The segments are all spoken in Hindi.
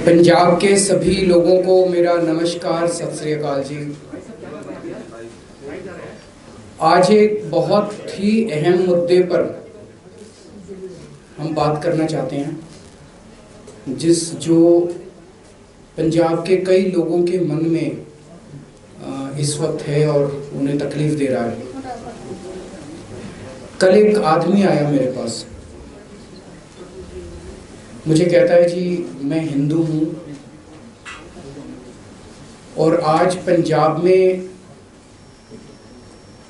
पंजाब के सभी लोगों को मेरा नमस्कार, सत श्री अकाल जी। आज एक बहुत ही अहम मुद्दे पर हम बात करना चाहते हैं, जो पंजाब के कई लोगों के मन में इस वक्त है और उन्हें तकलीफ दे रहा है। कल एक आदमी आया मेरे पास, मुझे कहता है जी मैं हिंदू हूँ और आज पंजाब में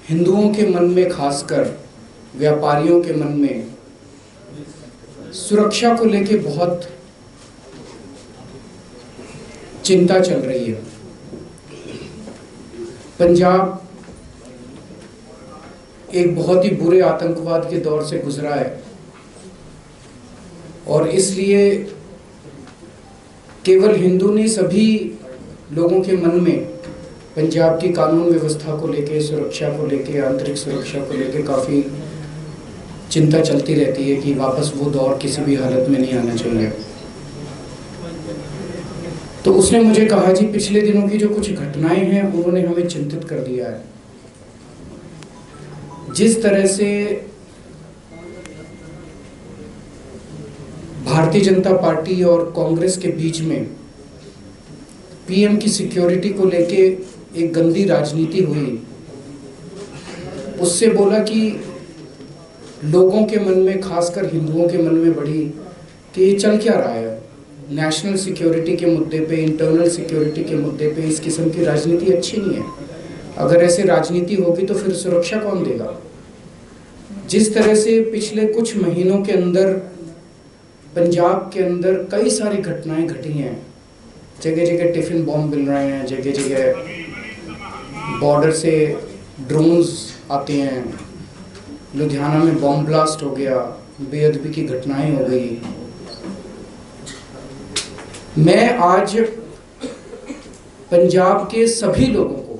हिंदुओं के मन में, खासकर व्यापारियों के मन में सुरक्षा को लेके बहुत चिंता चल रही है। पंजाब एक बहुत ही बुरे आतंकवाद के दौर से गुजरा है और इसलिए केवल हिंदू नहीं, सभी लोगों के मन में पंजाब की कानून व्यवस्था को लेके, सुरक्षा को लेके, आंतरिक सुरक्षा को लेके काफ़ी चिंता चलती रहती है कि वापस वो दौर किसी भी हालत में नहीं आना चाहिए। तो उसने मुझे कहा जी पिछले दिनों की जो कुछ घटनाएं हैं उन्होंने हमें चिंतित कर दिया है। जिस तरह से भारतीय जनता पार्टी और कांग्रेस के बीच में पीएम की सिक्योरिटी को लेके एक गंदी राजनीति हुई, उससे बोला कि लोगों के मन में, खासकर हिंदुओं के मन में बढ़ी कि ये चल क्या रहा है। नेशनल सिक्योरिटी के मुद्दे पे, इंटरनल सिक्योरिटी के मुद्दे पे इस किस्म की राजनीति अच्छी नहीं है। अगर ऐसे राजनीति होगी तो फिर सुरक्षा कौन देगा। जिस तरह से पिछले कुछ महीनों के अंदर पंजाब के अंदर कई सारी घटनाएं घटी हैं, जगह जगह टिफिन बॉम्ब मिल रहे हैं, जगह जगह बॉर्डर से ड्रोन्स आते हैं, लुधियाना में बॉम्ब ब्लास्ट हो गया, बेअदबी की घटनाएं हो गई। मैं आज पंजाब के सभी लोगों को,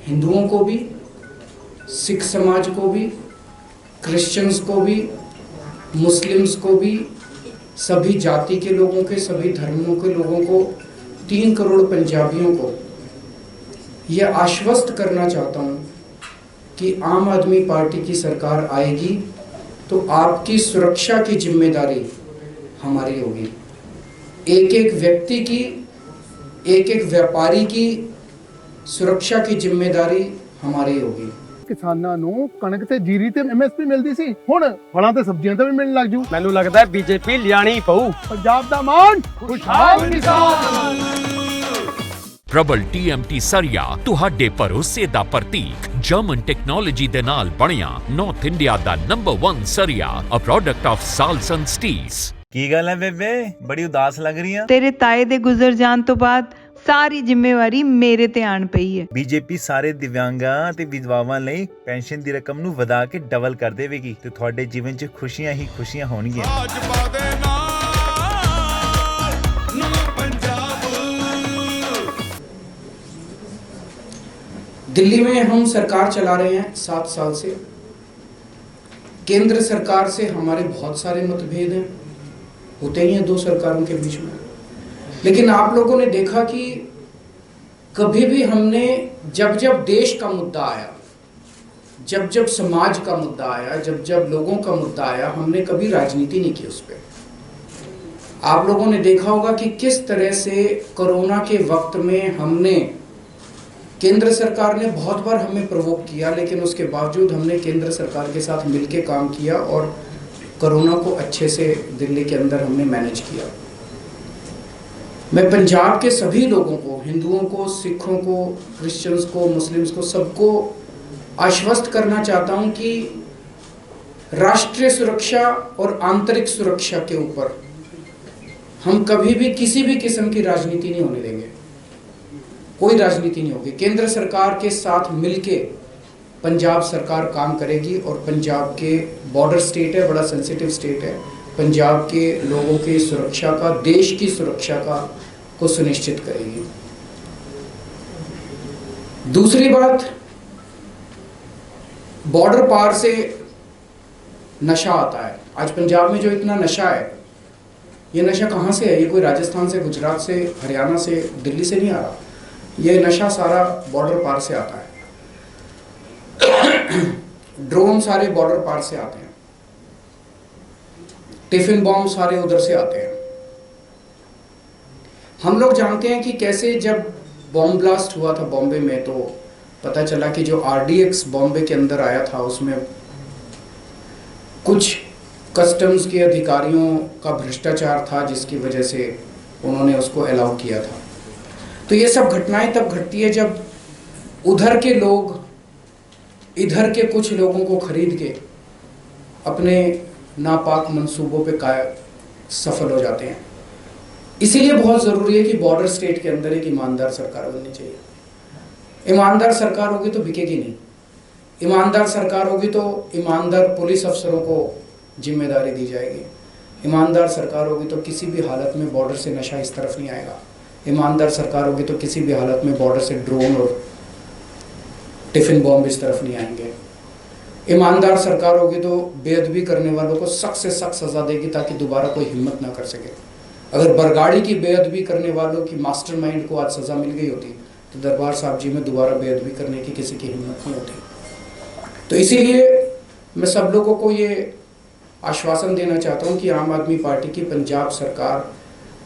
हिंदुओं को भी, सिख समाज को भी, क्रिश्चियंस को भी, मुस्लिम्स को भी, सभी जाति के लोगों के, सभी धर्मों के लोगों को, 3 करोड़ पंजाबियों को यह आश्वस्त करना चाहता हूं कि आम आदमी पार्टी की सरकार आएगी तो आपकी सुरक्षा की जिम्मेदारी हमारी होगी। एक एक व्यक्ति की, एक एक व्यापारी की सुरक्षा की जिम्मेदारी हमारी होगी। किसानां ਨੂੰ ਕਣਕ ਤੇ ਜੀਰੀ ਤੇ ਐਮਐਸਪੀ ਮਿਲਦੀ ਸੀ, ਹੁਣ ਫਲਾਂ ਤੇ ਸਬਜ਼ੀਆਂ ਤੇ ਵੀ ਮਿਲਣ ਲੱਗ ਜੂ। ਮੈਨੂੰ ਲੱਗਦਾ ਹੈ ਬੀਜੇਪੀ ਲਿਆਣੀ ਪਊ। ਪੰਜਾਬ ਦਾ ਮਾਣ, ਖੁਸ਼ਹਾਲ ਕਿਸਾਨ। ਪ੍ਰਬਲ TMT ਸਰੀਆ ਤੁਹਾਡੇ ਭਰੋਸੇ ਦਾ ਪ੍ਰਤੀਕ, ਜਰਮਨ ਟੈਕਨੋਲੋਜੀ ਦੇ ਨਾਲ ਬਣਿਆ ਨਾਰਥ ਇੰਡੀਆ ਦਾ ਨੰਬਰ 1 ਸਰੀਆ, a product of Salson steels. ਕੀ ਗੱਲ ਹੈ ਬੇਬੇ, ਬੜੀ ਉਦਾਸ ਲੱਗ ਰਹੀ ਆ। ਤੇਰੇ ਤਾਏ ਦੇ ਗੁਜ਼ਰ ਜਾਣ ਤੋਂ ਬਾਅਦ ਸਾਰੀ ਜ਼ਿੰਮੇਵਾਰੀ ਮੇਰੇ ਤੇ ਆਣ ਪਈ ਹੈ। ਬੀਜੇਪੀ ਸਾਰੇ ਦਿਵਿਆਂਗਾਂ ਤੇ ਵਿਧਵਾਵਾਂ ਲਈ ਪੈਨਸ਼ਨ ਦੀ ਰਕਮ ਨੂੰ ਵਧਾ ਕੇ ਡਬਲ ਕਰ ਦੇਵੇਗੀ ਤੇ ਤੁਹਾਡੇ ਜੀਵਨ 'ਚ ਖੁਸ਼ੀਆਂ ਹੀ ਖੁਸ਼ੀਆਂ ਹੋਣਗੀਆਂ। दिल्ली में हम सरकार चला रहे हैं 7 साल से। केंद्र सरकार से हमारे बहुत सारे मतभेद हैं, होते ही हैं दो सरकारों के बीच में। लेकिन आप लोगों ने देखा कि कभी भी हमने जब जब देश का मुद्दा आया, जब जब समाज का मुद्दा आया, जब जब लोगों का मुद्दा आया, हमने कभी राजनीति नहीं की उस पर। आप लोगों ने देखा होगा कि किस तरह से कोरोना के वक्त में हमने, केंद्र सरकार ने बहुत बार हमें प्रवोक किया, लेकिन उसके बावजूद हमने केंद्र सरकार के साथ मिलकर काम किया और कोरोना को अच्छे से दिल्ली के अंदर हमने मैनेज किया। मैं पंजाब के सभी लोगों को, हिंदुओं को, सिखों को, क्रिश्चियंस को, मुस्लिम्स को, सबको आश्वस्त करना चाहता हूं कि राष्ट्रीय सुरक्षा और आंतरिक सुरक्षा के ऊपर हम कभी भी किसी भी किस्म की राजनीति नहीं होने देंगे। कोई राजनीति नहीं होगी। केंद्र सरकार के साथ मिलके पंजाब सरकार काम करेगी और पंजाब के बॉर्डर स्टेट है, बड़ा सेंसिटिव स्टेट है, पंजाब के लोगों की सुरक्षा का, देश की सुरक्षा का को सुनिश्चित करेगी। दूसरी बात, बॉर्डर पार से नशा आता है। आज पंजाब में जो इतना नशा है, ये नशा कहाँ से है? ये कोई राजस्थान से, गुजरात से, हरियाणा से, दिल्ली से नहीं आ रहा। ये नशा सारा बॉर्डर पार से आता है। ड्रोन सारे बॉर्डर पार से आते हैं, टिफिन बॉम्ब सारे उधर से आते हैं। हम लोग जानते हैं कि कैसे जब बॉम्ब ब्लास्ट हुआ था बॉम्बे में, तो पता चला कि जो RDX बॉम्बे के अंदर आया था उसमें कुछ कस्टम्स के अधिकारियों का भ्रष्टाचार था, जिसकी वजह से उन्होंने उसको अलाउ किया था। तो ये सब घटनाएं तब घटती है जब उधर के लोग इधर के कुछ लोगों को खरीद के अपने नापाक मंसूबों पे सफल हो जाते हैं। इसीलिए बहुत ज़रूरी है कि बॉर्डर स्टेट के अंदर एक ईमानदार सरकार बननी चाहिए। ईमानदार सरकार होगी तो बिकेगी नहीं। ईमानदार सरकार होगी तो ईमानदार पुलिस अफसरों को जिम्मेदारी दी जाएगी। ईमानदार सरकार होगी तो किसी भी हालत में बॉर्डर से नशा इस तरफ नहीं आएगा। ईमानदार सरकार होगी तो किसी भी हालत में बॉर्डर से ड्रोन और टिफिन बॉम्ब इस तरफ नहीं आएंगे। ईमानदार सरकार होगी तो बेअदबी करने वालों को सख्त से सख्त सज़ा देगी ताकि दोबारा कोई हिम्मत ना कर सके। अगर बरगाड़ी की बेअदबी करने वालों की मास्टरमाइंड को आज सज़ा मिल गई होती तो दरबार साहब जी में दोबारा बेअदबी करने की किसी की हिम्मत नहीं होती। तो इसीलिए मैं सब लोगों को ये आश्वासन देना चाहता हूँ कि आम आदमी पार्टी की पंजाब सरकार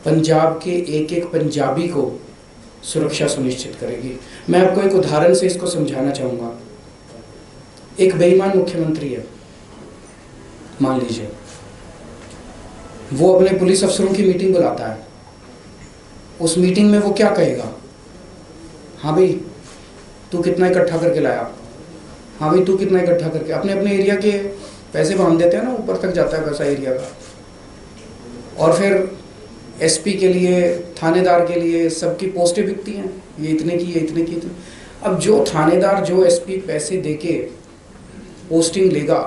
पंजाब के एक एक पंजाबी को सुरक्षा सुनिश्चित करेगी। मैं आपको एक उदाहरण से इसको समझाना चाहूँगा। एक बेईमान मुख्यमंत्री है, मान लीजिए, वो अपने पुलिस अफसरों की मीटिंग बुलाता है। उस मीटिंग में वो क्या कहेगा? हाँ भाई तू कितना इकट्ठा करके लाया, हाँ भाई तू कितना इकट्ठा करके, अपने अपने एरिया के पैसे बांध देते हैं ना, ऊपर तक जाता है पैसा एरिया का। और फिर SP के लिए, थानेदार के लिए सबकी पोस्टें बिकती हैं, ये इतने की, ये इतने की, इतने। अब जो थानेदार, जो SP पैसे देके पोस्टिंग लेगा,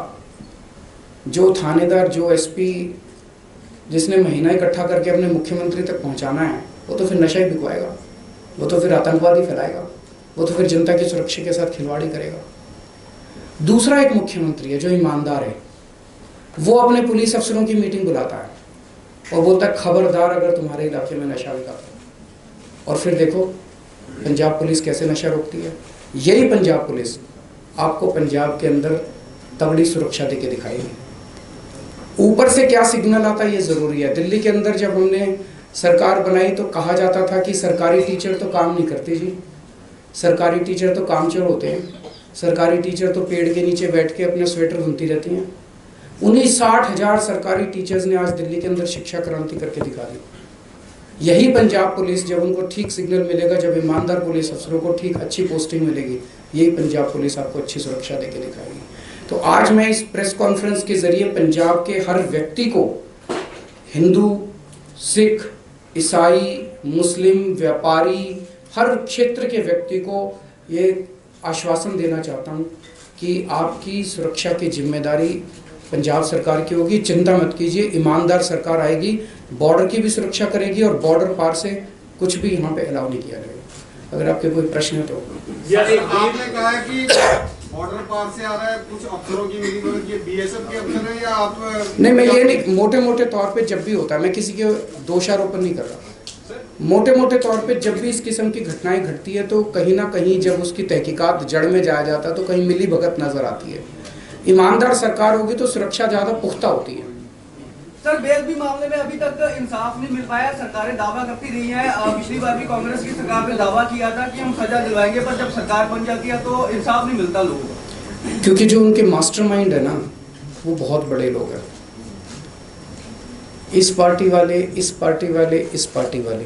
जो थानेदार, जो SP जिसने महीना इकट्ठा करके अपने मुख्यमंत्री तक पहुंचाना है, वो तो फिर नशा ही बिकवाएगा, वो तो फिर आतंकवादी फैलाएगा, वो तो फिर जनता की सुरक्षा के साथ खिलवाड़ी करेगा। दूसरा एक मुख्यमंत्री है जो ईमानदार है, वो अपने पुलिस अफसरों की मीटिंग बुलाता है और बोलता है खबरदार अगर तुम्हारे इलाके में नशा बिका तो। और फिर देखो पंजाब पुलिस कैसे नशा रोकती है। यही पंजाब पुलिस आपको पंजाब के अंदर तगड़ी सुरक्षा देके दिखाएगी। ऊपर से क्या सिग्नल आता है ये ज़रूरी है। दिल्ली के अंदर जब हमने सरकार बनाई तो कहा जाता था कि सरकारी टीचर तो काम नहीं करते जी, सरकारी टीचर तो कामचोर होते हैं, सरकारी टीचर तो पेड़ के नीचे बैठ के अपने स्वेटर बुनती रहती हैं। 60,000 सरकारी टीचर्स ने आज दिल्ली के अंदर शिक्षा क्रांति करके दिखा दी। यही पंजाब पुलिस, जब उनको ठीक सिग्नल मिलेगा, जब ईमानदार पुलिस अफसरों को ठीक अच्छी पोस्टिंग मिलेगी, यही पंजाब पुलिस आपको अच्छी सुरक्षा देके दिखाएगी। तो आज मैं इस प्रेस कॉन्फ्रेंस के जरिए पंजाब के हर व्यक्ति को, हिंदू, सिख, ईसाई, मुस्लिम, व्यापारी, हर क्षेत्र के व्यक्ति को ये आश्वासन देना चाहता हूँ कि आपकी सुरक्षा की जिम्मेदारी पंजाब सरकार की होगी। चिंता मत कीजिए, ईमानदार सरकार आएगी, बॉर्डर की भी सुरक्षा करेगी और बॉर्डर पार से कुछ भी यहाँ पे अलाउ नहीं किया जाएगा। अगर आपके कोई प्रश्न है तो। आपने कहा है कि बॉर्डर पार से आ रहा है, कुछ अफसरों की मीटिंग हो रही है, BSF के अफसर है या आप? नहीं, मैं ये नहीं, मोटे मोटे तौर पे जब भी होता है, मैं किसी के दोषारोपण नहीं कर रहा। मोटे मोटे तौर पे जब भी इस किस्म की घटनाएं घटती है तो कहीं ना कहीं जब उसकी तहकीकात जड़ में जाया जाता है तो कहीं मिली भगत नजर आती है। ईमानदार सरकार होगी तो सुरक्षा ज़्यादा पुख्ता होती है। सर, बेअदबी मामले में अभी तक इंसाफ नहीं मिल पाया। सरकारें दावा करती रही हैं, पिछली बार भी कांग्रेस की सरकार ने दावा किया था कि हम सजा दिलवाएंगे, पर जब सरकार बन जाती है तो इंसाफ नहीं मिलता लोगों को। क्योंकि जो उनके मास्टरमाइंड है ना, वो बहुत बड़े लोग हैं। इस पार्टी वाले, इस पार्टी वाले, इस पार्टी वाले,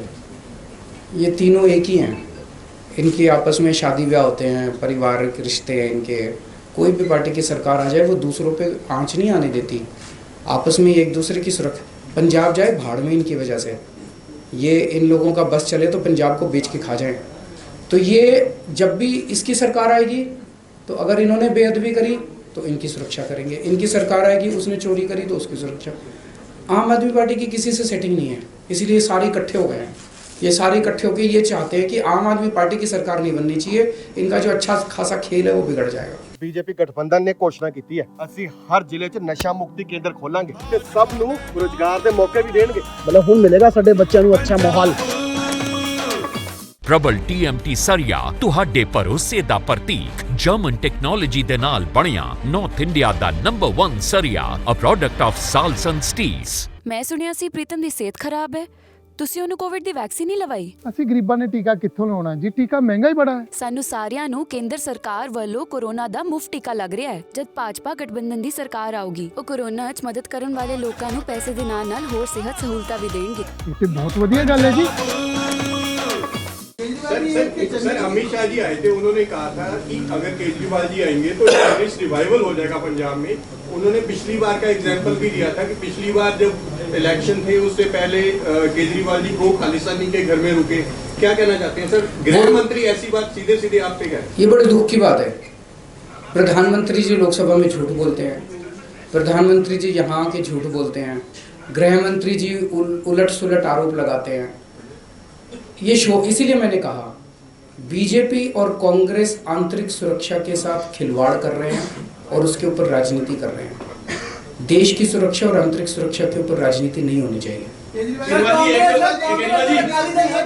ये तीनों एक ही हैं। इनकी आपस में शादी ब्याह होते हैं, पारिवारिक रिश्ते हैं इनके। कोई भी पार्टी की सरकार आ जाए वो दूसरों पे आंच नहीं आने देती, आपस में एक दूसरे की सुरक्षा। पंजाब जाए भाड़ में इनकी वजह से, ये इन लोगों का बस चले तो पंजाब को बेच के खा जाएं। तो ये जब भी इसकी सरकार आएगी तो अगर इन्होंने बेअदबी करी तो इनकी सुरक्षा करेंगे, इनकी सरकार आएगी उसने चोरी करी तो उसकी सुरक्षा। आम आदमी पार्टी की किसी से सेटिंग नहीं है, इसीलिए सारे इकट्ठे हो गए हैं। ये सारे इकट्ठे होकर ये चाहते हैं कि आम आदमी पार्टी की सरकार नहीं बननी चाहिए, इनका जो अच्छा खासा खेल है वो बिगड़ जाएगा। ਬੀਜੇਪੀ ਗਠਬੰਧਨ ਨੇ ਘੋਸ਼ਣਾ ਕੀਤੀ ਹੈ, ਅਸੀਂ ਹਰ ਜ਼ਿਲ੍ਹੇ 'ਚ ਨਸ਼ਾ ਮੁਕਤੀ ਕੇਂਦਰ ਖੋਲਾਂਗੇ ਤੇ ਸਭ ਨੂੰ ਰੋਜ਼ਗਾਰ ਦੇ ਮੌਕੇ ਵੀ ਦੇਣਗੇ। ਮਤਲਬ ਹੁਣ ਮਿਲੇਗਾ ਸਾਡੇ ਬੱਚਿਆਂ ਨੂੰ ਅੱਛਾ ਮਾਹੌਲ। ਪ੍ਰਬਲ TMT ਸਰੀਆ ਤੁਹਾਡੇ ਭਰੋਸੇ ਦਾ ਪ੍ਰਤੀਕ ਜਰਮਨ ਟੈਕਨੋਲੋਜੀ ਦੇ ਨਾਲ ਬਣਿਆ ਨਾਰਥ ਇੰਡੀਆ ਦਾ ਨੰਬਰ 1 ਸਰੀਆ, a product of Salson steels. ਮੈਂ ਸੁਣਿਆ ਸੀ ਪ੍ਰੀਤਮ ਦੀ ਸਿਹਤ ਖਰਾਬ ਹੈ, ਤੁਸੀਂ ਉਹਨੂੰ ਕੋਵਿਡ ਦੀ ਵੈਕਸੀਨ ਨਹੀਂ ਲਵਾਈ? ਅਸੀਂ ਗਰੀਬਾਂ ਨੇ ਟੀਕਾ ਕਿੱਥੋਂ ਲਵਾਉਣਾ ਜੀ, ਟੀਕਾ ਮਹਿੰਗਾ ਹੀ ਬੜਾ ਹੈ। ਸਾਨੂੰ ਸਾਰਿਆਂ ਨੂੰ ਕੇਂਦਰ ਸਰਕਾਰ ਵੱਲੋਂ ਕੋਰੋਨਾ ਦਾ ਮੁਫਤ ਟੀਕਾ ਲੱਗ ਰਿਹਾ ਹੈ। ਜਦ ਭਾਜਪਾ ਗਠਬੰਧਨ ਦੀ ਸਰਕਾਰ ਆਊਗੀ, ਉਹ ਕੋਰੋਨਾ 'ਚ ਮਦਦ ਕਰਨ ਵਾਲੇ ਲੋਕਾਂ ਨੂੰ ਪੈਸੇ ਦੇ ਨਾਲ ਹੋਰ ਸਿਹਤ ਸਹੂਲਤਾਂ ਵੀ ਦੇਣਗੇ। ਇਹ ਤੇ ਬਹੁਤ ਵਧੀਆ ਗੱਲ ਹੈ ਜੀ। सर अमित शाह जी आए थे, उन्होंने कहा था कि अगर केजरीवाल जी आएंगे तो कांग्रेस रिवाइवल हो जाएगा पंजाब में। उन्होंने पिछली बार का एग्जांपल भी दिया था कि पिछली बार जब इलेक्शन थे उससे पहले केजरीवाल जी प्रो खालिस्तानी के घर में रुके। क्या कहना चाहते हैं सर? गृह मंत्री ऐसी बात सीधे सीधे आप पे कहें, ये बड़े दुख की बात है। प्रधानमंत्री जी लोकसभा में झूठ बोलते हैं, प्रधानमंत्री जी यहाँ के झूठ बोलते हैं, गृह मंत्री जी उलट सुलट आरोप लगाते हैं। ये शो, इसीलिए मैंने कहा बीजेपी और कांग्रेस आंतरिक सुरक्षा के साथ खिलवाड़ कर रहे हैं और उसके ऊपर राजनीति कर रहे हैं। देश की सुरक्षा और आंतरिक सुरक्षा के ऊपर राजनीति नहीं होनी चाहिए। कांग्रेस ये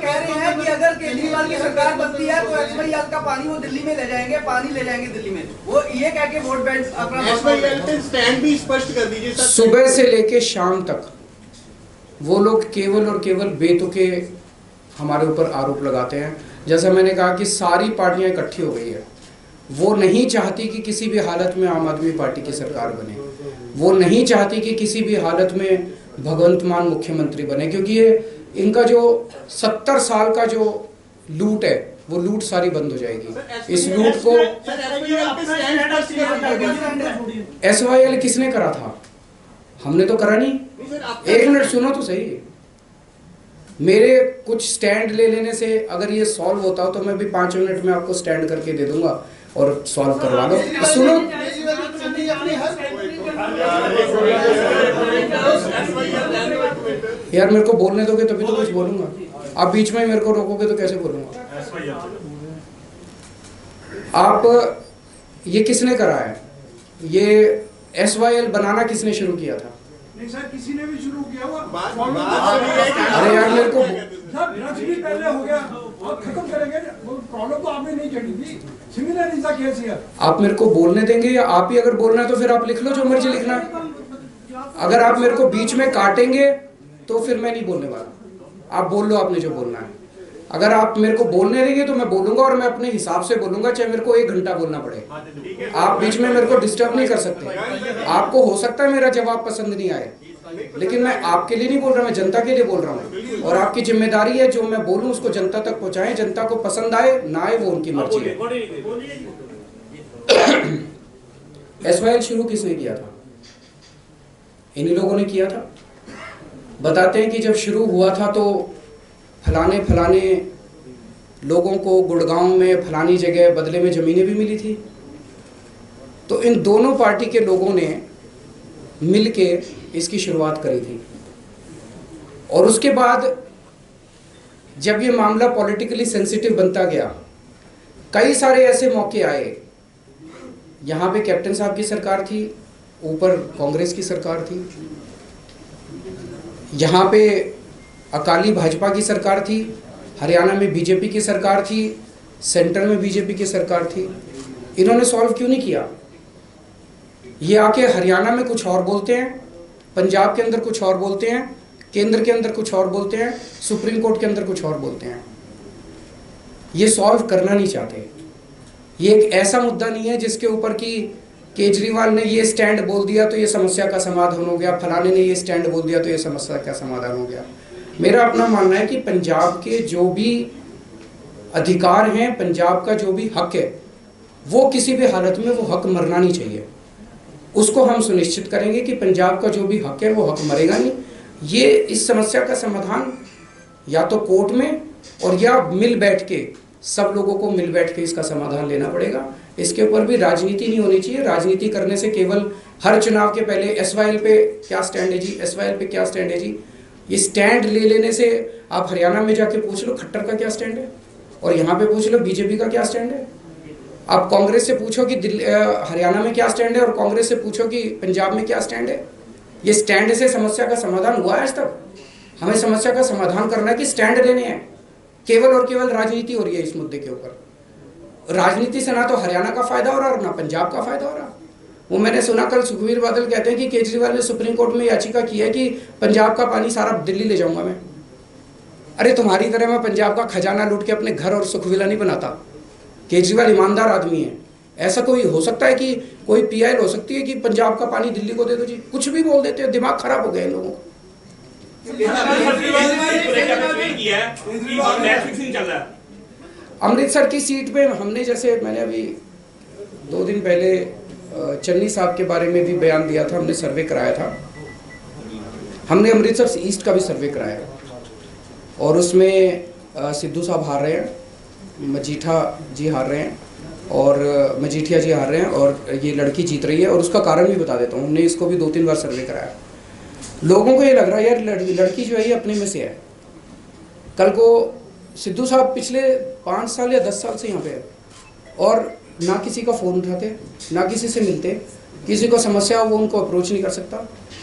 कह रहे हैं कि अगर केजरीवाल की सरकार बनती है तो SYL का पानी वो दिल्ली में ले जाएंगे, पानी ले जाएंगे दिल्ली में। वो ये कह के वोट बैंक अपना SYL पे स्टैंड भी स्पष्ट कर दीजिए सर। सुबह से लेके शाम तक वो लोग केवल और केवल बेतुके हमारे ऊपर आरोप लगाते हैं। जैसा मैंने कहा कि सारी पार्टियां इकट्ठी हो गई है, वो नहीं चाहती कि किसी भी हालत में आम आदमी पार्टी की सरकार बने, वो नहीं चाहती कि किसी भी हालत में भगवंत मान मुख्यमंत्री बने, क्योंकि ये इनका जो 70 साल का जो लूट है वो लूट सारी बंद हो जाएगी। इस लूट को SYL किसने करा था? हमने तो करा नहीं। एक मिनट सुनो तो सही, मेरे कुछ स्टैंड ले लेने से अगर ये सॉल्व होता हो तो मैं भी 5 मिनट में आपको स्टैंड करके दे दूंगा और सॉल्व करवा लो। सुनो, यार मेरे को बोलने दोगे तभी तो कुछ बोलूंगा, आप बीच में मेरे को रोकोगे तो कैसे बोलूंगा? आप ये किसने करा है? ये SYL बनाना किसने शुरू किया था? सर किसी ने भी शुरू किया हुआ। अरे यार मेरे को भी पहले हो गया और खत्म करेंगे, प्रॉब्लम तो आपने नहीं चढ़ी थी। Similar is the case here. आप मेरे को बोलने देंगे या आप ही अगर बोलना है तो फिर आप लिख लो जो मर्जी लिखना है। अगर आप मेरे को बीच में काटेंगे तो फिर मैं नहीं बोलने वाला। आप बोल लो आपने जो बोलना है। अगर आप मेरे को बोलने देंगे तो मैं बोलूंगा और मैं अपने हिसाब से बोलूंगा, चाहे मेरे को 1 घंटा बोलना पड़े। आप बीच में मेरे को डिस्टर्ब नहीं कर सकते। आपको हो सकता है मेरा जवाब पसंद नहीं आए, लेकिन मैं आपके लिए नहीं बोल रहा, मैं जनता के लिए बोल रहा हूँ। और आपकी जिम्मेदारी है जो मैं बोलूँ उसको जनता तक पहुँचाएं। जनता को पसंद आए ना आए वो उनकी मर्जी है। SYL शुरू किसने किया था? इन्हीं लोगों ने किया था। बताते हैं कि जब शुरू हुआ था तो फलाने फलाने लोगों को गुड़गांव में फलानी जगह बदले में ज़मीनें भी मिली थी। तो इन दोनों पार्टी के लोगों ने मिलके इसकी शुरुआत करी थी। और उसके बाद जब ये मामला पॉलिटिकली सेंसिटिव बनता गया, कई सारे ऐसे मौके आए। यहाँ पे कैप्टन साहब की सरकार थी, ऊपर कांग्रेस की सरकार थी, यहाँ पे अकाली भाजपा की सरकार थी, हरियाणा में बीजेपी की सरकार थी, सेंटर में बीजेपी की सरकार थी। इन्होंने सॉल्व क्यों नहीं किया? ये आके हरियाणा में कुछ और बोलते हैं, पंजाब के अंदर कुछ और बोलते हैं, केंद्र के अंदर कुछ और बोलते हैं, सुप्रीम कोर्ट के अंदर कुछ और बोलते हैं। ये सॉल्व करना नहीं चाहते। ये एक ऐसा मुद्दा नहीं है जिसके ऊपर कि केजरीवाल ने ये स्टैंड बोल दिया तो ये समस्या का समाधान हो गया, फलाने ने ये स्टैंड बोल दिया तो ये समस्या का समाधान हो गया। मेरा अपना मानना है कि पंजाब के जो भी अधिकार हैं, पंजाब का जो भी हक है, वो किसी भी हालत में वो हक मरना नहीं चाहिए। उसको हम सुनिश्चित करेंगे कि पंजाब का जो भी हक है वो हक मरेगा नहीं। ये इस समस्या का समाधान या तो कोर्ट में और या मिल बैठ के, सब लोगों को मिल बैठ के इसका समाधान लेना पड़ेगा। इसके ऊपर भी राजनीति नहीं होनी चाहिए। राजनीति करने से केवल हर चुनाव के पहले SYL पे क्या स्टैंड है जी, SYL पे क्या स्टैंड है जी, ये स्टैंड ले लेने से आप हरियाणा में जाके पूछ लो खट्टर का क्या स्टैंड है और यहाँ पे पूछ लो बीजेपी का क्या स्टैंड है। आप कांग्रेस से पूछो कि हरियाणा में क्या स्टैंड है और कांग्रेस से पूछो कि पंजाब में क्या स्टैंड है। ये स्टैंड से समस्या का समाधान हुआ है आज तक? हमें समस्या का समाधान करना है कि स्टैंड लेने हैं। केवल और केवल राजनीति हो रही है इस मुद्दे के ऊपर। राजनीति से ना तो हरियाणा का फायदा हो रहा और ना पंजाब का फायदा हो रहा। वो मैंने सुना कल सुखबीर बादल कहते हैं कि केजरीवाल ने सुप्रीम कोर्ट में याचिका की है कि पंजाब का पानी सारा दिल्ली ले जाऊंगा मैं। अरे तुम्हारी तरह मैं पंजाब का खजाना लूट के अपने घर और सुखविला नहीं बनाता। केजरीवाल ईमानदार आदमी है। ऐसा कोई हो सकता है कि कोई पीआईएल हो सकती है कि पंजाब का पानी दिल्ली को दे दो जी? कुछ भी बोल देते हैं, दिमाग खराब हो गया इन लोगों का। अमृतसर की सीट पे हमने, जैसे मैंने अभी 2 दिन पहले चन्नी साहब के बारे में भी बयान दिया था, हमने सर्वे कराया था। हमने अमृतसर ईस्ट का भी सर्वे कराया और उसमें सिद्धू साहब हार रहे हैं, मजीठा जी हार रहे हैं और मजीठिया जी हार रहे हैं और ये लड़की जीत रही है। और उसका कारण भी बता देता हूँ। हमने इसको भी 2-3 बार सर्वे कराया। लोगों को ये लग रहा है यार लड़की जो है ये अपने में से है। कल को सिद्धू साहब पिछले 5 साल या 10 साल से यहाँ पे है और ना किसी का फ़ोन उठाते, ना किसी से मिलते, किसी को समस्या हो वो उनको अप्रोच नहीं कर सकता।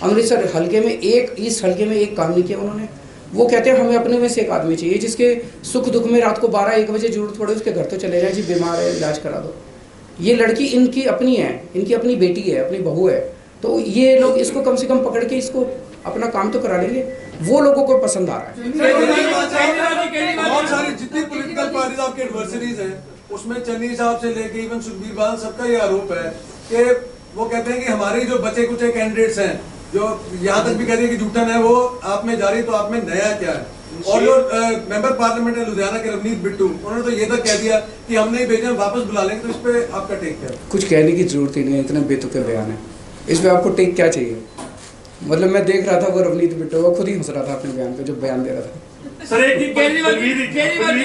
अमृतसर हल्के में इस हल्के में एक काम नहीं किया उन्होंने। वो कहते हैं हमें अपने में से एक आदमी चाहिए जिसके सुख दुख में रात को 12-1 बजे जरूरत पड़े उसके घर तो चले जाए जी, बीमार है इलाज करा दो। ये लड़की इनकी अपनी है, इनकी अपनी बेटी है, अपनी बहू है। तो ये लोग इसको कम से कम पकड़ के इसको अपना काम तो करा लेंगे। वो लोगों को पसंद आ रहा है। बहुत सारी जितनी पॉलिटिकल पार्टीज आपके एडवर्सरीज हैं उसमें चन्नी साहब से लेके इवन सुखबीर बादल सबका ये आरोप है कि वो कहते हैं कि हमारे जो बचे कुछ कैंडिडेट्स हैं जो यहाँ तक भी कह रही है कि झूठन है, वो आप में जारी, तो आप में नया क्या है। और जो मेंबर पार्लियामेंट है लुधियाना के रवनीत बिट्टू, उन्होंने तो ये तक कह दिया कि हम नहीं भेजे, वापस बुला लेंगे। तो इस पे आपका टेक क्या है? कुछ कहने की जरूरत ही नहीं है, इतने बेतुके बयान है। इस पे आपको टेक क्या चाहिए? मतलब मैं देख रहा था वो रवनीत बिट्टू वो खुद ही हंस रहा था अपने बयान पे, जो बयान दे रहा था। सर एक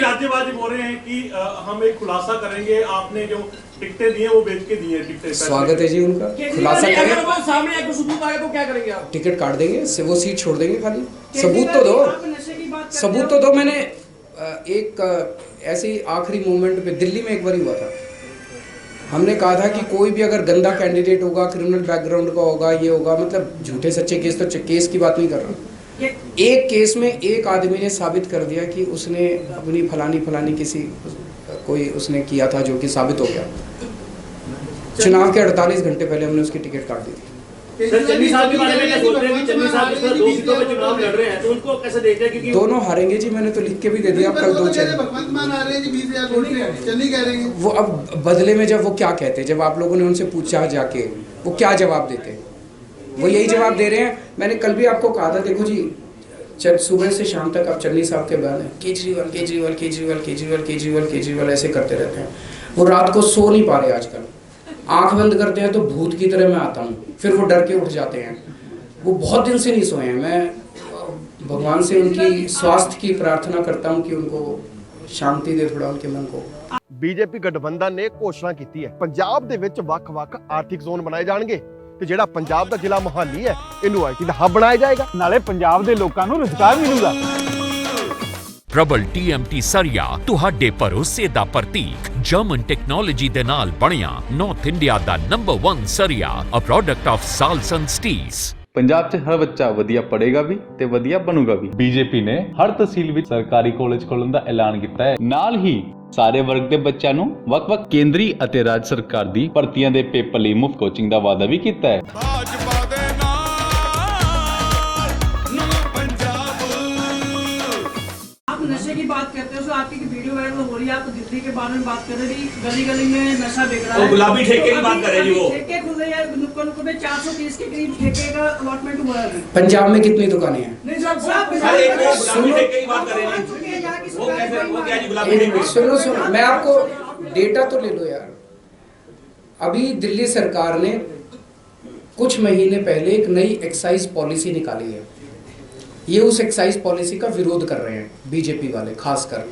राज्यवादी बोल रहे हैं कि हम एक खुलासा करेंगे, आपने जो टिकटें दी हैं वो बेच के दी हैं टिकटें। स्वागत है जी उनका, खुलासा करें। सामने एक सबूत आए तो क्या करेंगे आप? टिकट काट देंगे, वो सीट छोड़ देंगे खाली। सबूत तो दो, सबूत तो दो। मैंने एक ऐसे आखिरी मोमेंट पे दिल्ली में एक बार हुआ था, हमने कहा था कि कोई भी अगर गंदा कैंडिडेट होगा, क्रिमिनल बैकग्राउंड का होगा, ये होगा, मतलब झूठे सच्चे केस, तो केस की बात नहीं कर रहा। एक केस में एक आदमी ने साबित कर दिया कि उसने अपनी फलानी किसी कोई उसने किया था जो कि साबित हो गया। चुनाव के 48 घंटे पहले हमने उसकी टिकट काट दी थी। सर चन्नी साहब के बारे में क्या बोलते हैं कि चन्नी साहब इस बार 2 सीटों पे चुनाव लड़ रहे हैं, तो उनको कैसे देखते हैं? क्योंकि दोनों हारेंगे जी, मैंने तो लिख के भी दे दिया। कल 2 वो अब बदले में जब वो क्या कहते हैं, जब आप लोगों ने उनसे पूछा जाके वो क्या जवाब देते हैं, वो यही जवाब दे रहे हैं। मैंने कल भी आपको कहा था, देखो जी सुबह से शाम तक आप चन्नी साहब के बयान केजरीवाल केजरीवाल केजरीवाल केजरीवाल केजरीवाल केजरीवाल ऐसे करते रहते हैं। वो रात को सो नहीं पा रहे आजकल, आंख बंद करते हैं तो भूत की तरह मैं आता हूँ, फिर वो डर के उठ जाते हैं। वो बहुत दिन से नहीं सोए हैं। मैं भगवान से उनकी स्वास्थ्य की प्रार्थना करता हूँ कि उनको शांति दे थोड़ा उनके मन को। ਬੀਜੇਪੀ ਗਠਬੰਧਨ ਨੇ ਘੋਸ਼ਣਾ ਕੀਤੀ ਹੈ ਪੰਜਾਬ ਦੇ ਵਿੱਚ ਵੱਖ-ਵੱਖ ਆਰਥਿਕ ਜ਼ੋਨ ਬਣਾਏ ਜਾਣਗੇ ਤੇ ਜਿਹੜਾ ਪੰਜਾਬ ਦਾ ਜ਼ਿਲ੍ਹਾ ਮੁਹਾਲੀ ਹੈ ਇਹਨੂੰ ਆਈਟੀ ਦਾ ਹੱਬ ਬਣਾਇਆ ਜਾਏਗਾ, ਨਾਲੇ ਪੰਜਾਬ ਦੇ ਲੋਕਾਂ ਨੂੰ ਰੁਜ਼ਗਾਰ ਮਿਲੂਗਾ। ਪ੍ਰਬਲ TMT ਸਰੀਆ ਤੁਹਾਡੇ ਭਰੋਸੇ ਦਾ ਪ੍ਰਤੀਕ ਜਰਮਨ ਟੈਕਨੋਲੋਜੀ ਦੇ ਨਾਲ ਬਣਿਆ ਨਾਰਥ ਇੰਡੀਆ ਦਾ ਨੰਬਰ 1 ਸਰੀਆ, a product of Salson steels. Punjab 'ਚ ਹਰ ਬੱਚਾ ਵਧੀਆ ਪੜ੍ਹੇਗਾ ਵੀ ਤੇ ਵਧੀਆ ਬਣੂਗਾ ਵੀ। ਬੀਜੇਪੀ ਨੇ ਹਰ ਤਹਿਸੀਲ ਵਿੱਚ ਸਰਕਾਰੀ ਕਾਲਜ ਖੋਲ੍ਹਣ ਦਾ ਐਲਾਨ ਕੀਤਾ ਹੈ। ਨਾਲ ਹੀ ਸਾਰੇ ਵਰਗ ਦੇ ਬੱਚਿਆਂ ਨੂੰ ਵੱਖ-ਵੱਖ ਕੇਂਦਰੀ ਅਤੇ ਰਾਜ ਸਰਕਾਰ ਦੀ ਭਰਤੀਆਂ ਦੇ ਪੇਪਰ ਲਈ ਮੁਫਤ ਕੋਚਿੰਗ ਦਾ ਵਾਅਦਾ ਵੀ ਕੀਤਾ ਹੈ। नशे की बात करते हो तो आपकी वीडियो वायरल हो रही है, आप दिल्ली के बारे में बात कर रहे हैं, गली गली में नशा बिक रहा है। गुलाबी ठेके की बात कर रहे हैं, वो ठेके खुल रहे हैं, नुक्कड़ नुक्कड़ में 430 के करीब ठेके का अलॉटमेंट हुआ है। पंजाब में कितनी दुकानें हैं? नहीं सर, गुलाबी ठेके की बात कर रहे हैं, वो कैसे, वो क्या जी गुलाबी ठेके? सुनो मैं आपको डेटा तो ले लो यार। अभी दिल्ली सरकार ने कुछ महीने पहले एक नई एक्साइज पॉलिसी निकाली है। ये उस एक्साइज पॉलिसी का विरोध कर रहे हैं बीजेपी वाले खासकर।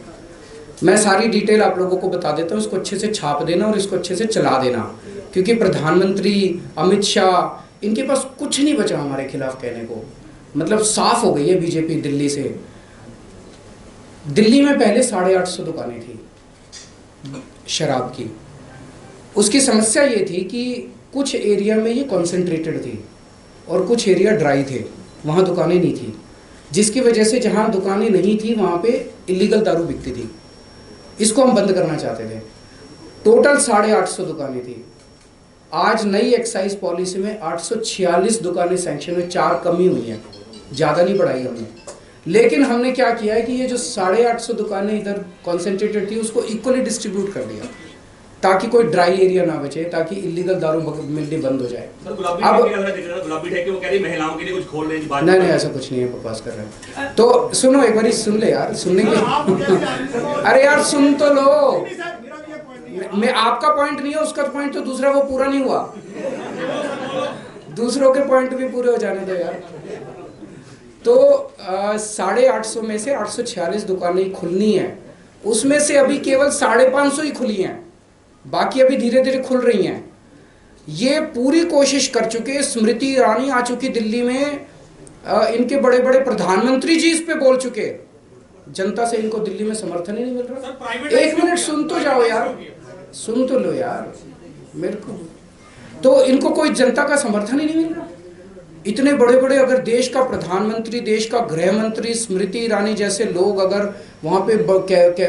मैं सारी डिटेल आप लोगों को बता देता हूँ, इसको अच्छे से छाप देना और इसको अच्छे से चला देना, क्योंकि प्रधानमंत्री अमित शाह इनके पास कुछ नहीं बचा हमारे खिलाफ कहने को। मतलब साफ हो गई है बीजेपी दिल्ली से। दिल्ली में पहले 850 दुकानें थी शराब की, उसकी समस्या ये थी कि कुछ एरिया में ये कॉन्सेंट्रेटेड थी और कुछ एरिया ड्राई थे, वहाँ दुकानें नहीं थी, जिसकी वजह से जहाँ दुकानें नहीं थी वहाँ पे इलीगल दारू बिकती थी। इसको हम बंद करना चाहते थे। टोटल 850 दुकानें थी। आज नई एक्साइज पॉलिसी में 846 दुकानें सैंक्शन में 4 कमी हुई हैं, ज़्यादा नहीं बढ़ाई हमने। लेकिन हमने क्या किया है कि ये जो 850 दुकानें इधर कॉन्सेंट्रेटेड थी उसको इक्वली डिस्ट्रीब्यूट कर दिया, ताकि कोई ड्राई एरिया ना बचे, ताकि इलीगल दारू मिलनी बंद हो जाए। अब नहीं, ऐसा कुछ नहीं है, बकवास कर रहे हैं। तो सुनो, एक बार सुन ले यार, सुनने के अरे यार सुन तो लो। मैं आपका पॉइंट नहीं है, उसका पॉइंट तो दूसरा, वो पूरा नहीं हुआ। दूसरों के पॉइंट भी पूरे हो जाने दो यार। तो 850 में से 846 दुकानें खुलनी है, उसमें से अभी केवल 550 ही खुली हैं, बाकी अभी धीरे धीरे खुल रही हैं। ये पूरी कोशिश कर चुके, स्मृति ईरानी आ चुकी दिल्ली में, इनके बड़े बड़े प्रधानमंत्री जी इस पे बोल चुके, जनता से इनको दिल्ली में समर्थन ही नहीं मिल रहा। एक मिनट सुन तो जाओ यार, सुन तो लो यार मेरे को। तो इनको कोई जनता का समर्थन ही नहीं मिल रहा। इतने बड़े बड़े अगर देश का प्रधानमंत्री, देश का गृह मंत्री, स्मृति ईरानी जैसे लोग अगर वहाँ पे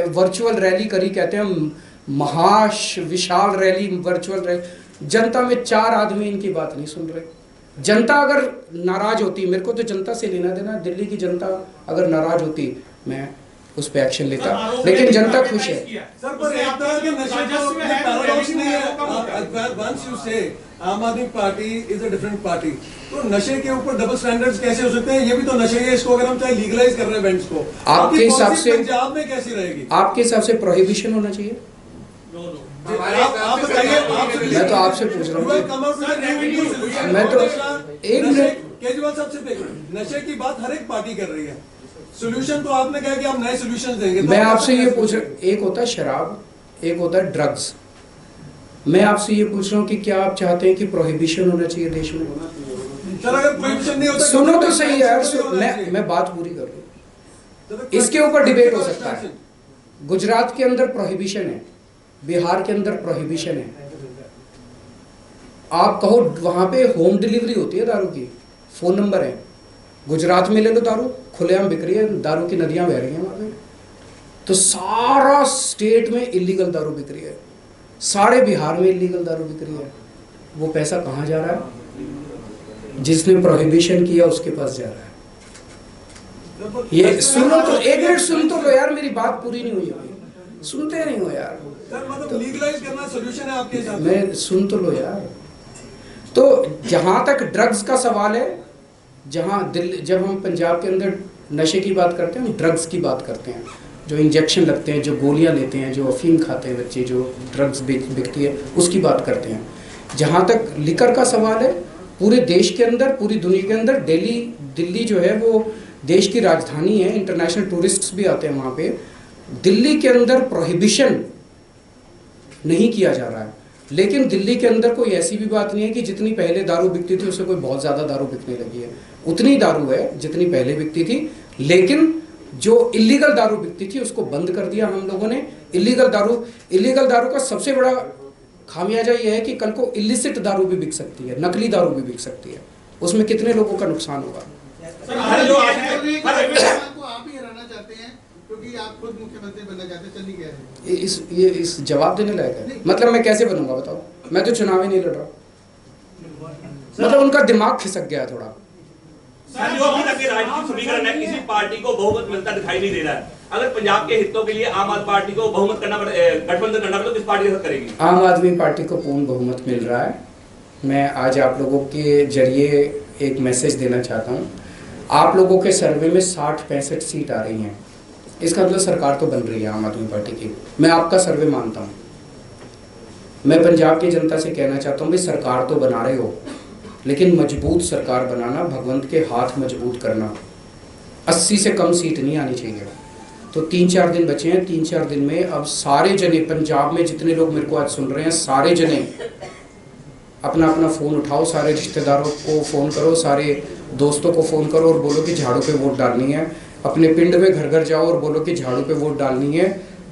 वर्चुअल रैली करी, कहते हैं विशाल रैली, वर्चुअल रैली, जनता में 4 आदमी इनकी बात नहीं सुन रहे। जनता अगर नाराज होती, मेरे को तो जनता से लेना देना, दिल्ली की जनता अगर नाराज होती मैं उस पे एक्शन लेता, लेकिन जनता खुश है। सर पर एक तरह के नशे को पैराडॉक्स नहीं है। वंस यू से आम आदमी party is a different party, तो नशे के ऊपर डबल स्टैंडर्ड्स कैसे हो सकते हैं? ये भी तो नशे है, इसको अगर हम चाहे लीगलाइज कर रहे हैं बैंड्स को, आपके हिसाब से पंजाब में कैसी रहेगी? आपके हिसाब से प्रोहिबिशन होना चाहिए? आप बताइए। मैं तो आपसे पूछ रहा हूँ। मैं तो एक मिनट, केजरीवाल साहब से नशे की बात हर एक पार्टी कर रही है, सोल्यूशन तो आपने कहा कि आप नए सोल्यूशन देंगे। मैं आपसे ये पूछ रहा, एक होता है शराब, एक होता है ड्रग्स। मैं आपसे ये पूछ रहा हूँ कि क्या आप चाहते हैं कि प्रोहिबिशन होना चाहिए देश में? सर अगर प्रोहिबिशन नहीं होता, सुनो तो सही यार, मैं बात पूरी कर लूँ। इसके ऊपर डिबेट हो सकता है। गुजरात के अंदर प्रोहिबिशन है, बिहार के अंदर प्रोहिबिशन है। आप कहो वहां पे होम डिलीवरी होती है दारू की, फोन नंबर है। गुजरात में ले लो, दारू खुलेआम बिक रही है, दारू की नदियां बह रही हैं वहां पे। तो सारा स्टेट में इलीगल दारू बिक रही है, सारे बिहार में इलीगल दारू बिक रही है। वो पैसा कहाँ जा रहा है? जिसने प्रोहिबिशन किया उसके पास जा रहा है। ये सुनो तो, एक मिनट सुन तो लो यार, मेरी बात पूरी नहीं हुई अभी, सुनते नहीं हो यार। सर मतलब लीगलाइज करना सॉल्यूशन है आपके हिसाब से? मैं सुन तो लो यार। तो जहां तक ड्रग्स का सवाल है, जब हम पंजाब के अंदर नशे की बात करते हैं, हम ड्रग्स की बात करते हैं। जो इंजेक्शन लगते हैं, जो गोलियां लेते हैं, जो अफीम खाते हैं बच्चे, जो ड्रग्स बिकती है, उसकी बात करते हैं। जहाँ तक लिकर का सवाल है, पूरे देश के अंदर, पूरी दुनिया के अंदर, दिल्ली जो है वो देश की राजधानी है, इंटरनेशनल टूरिस्ट्स भी आते हैं वहाँ पे। दिल्ली के अंदर प्रोहिबिशन नहीं किया जा रहा है, लेकिन दिल्ली के अंदर कोई ऐसी भी बात नहीं है कि जितनी पहले दारू बिकती थी उससे कोई बहुत ज़्यादा दारू बिकने लगी है। उतनी दारू है जितनी पहले बिकती थी, लेकिन जो इलीगल दारू बिकती थी उसको बंद कर दिया हम लोगों ने। इलीगल दारू का सबसे बड़ा खामियाजा ये है कि कल को इलिसिट दारू भी बिक सकती है, नकली दारू भी बिक सकती है। उसमें कितने लोगों का नुकसान होगा? क्योंकि आप खुद मुख्यमंत्री बनना चाहते हैं, चल नहीं गया है। इस जवाब देने लायक है? मतलब मैं कैसे बनूंगा बताओ? मैं तो चुनाव ही नहीं लड़ रहा। मतलब उनका दिमाग खिसक गया थोड़ा। सर जो अभी तक के राजनीतिक समीकरण है, किसी पार्टी को बहुमत मिलता दिखाई नहीं दे रहा है। अगर पंजाब के हितों के लिए आम आदमी पार्टी को बहुमत करना पड़े, गठबंधन करना पड़े, तो किस पार्टी के साथ करेगी? आम आदमी पार्टी को पूर्ण बहुमत मिल रहा है। मैं आज आप लोगों के जरिए एक मैसेज देना चाहता हूँ। आप लोगों के सर्वे में 60-65 सीट आ रही हैं, इसका मतलब सरकार तो बन रही है आम आदमी पार्टी की। मैं आपका सर्वे मानता हूँ। मैं पंजाब की जनता से कहना चाहता हूँ भाई, सरकार तो बना रहे हो, लेकिन मजबूत सरकार बनाना, भगवंत के हाथ मजबूत करना। 80 से कम सीट नहीं आनी चाहिए। तो 3-4 दिन बचे हैं। 3-4 दिन में अब सारे जने पंजाब में जितने लोग मेरे को आज सुन रहे हैं, सारे जने अपना अपना फ़ोन उठाओ, सारे रिश्तेदारों को फ़ोन करो, सारे दोस्तों को फ़ोन करो और बोलो कि झाड़ू पे वोट डालनी है। अपने पिंड में घर घर जाओ और बोलो कि झाड़ू पे वोट डालनी है।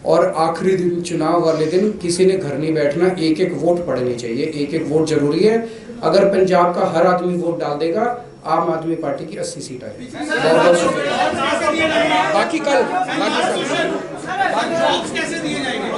और आखिरी दिन चुनाव वाले दिन किसी ने घर नहीं बैठना, एक एक वोट पड़नी चाहिए, एक एक वोट जरूरी है। अगर पंजाब का हर आदमी वोट डाल देगा, आम आदमी पार्टी की 80 सीट आएगी। बाकी कल कैसे दिए जाएंगे?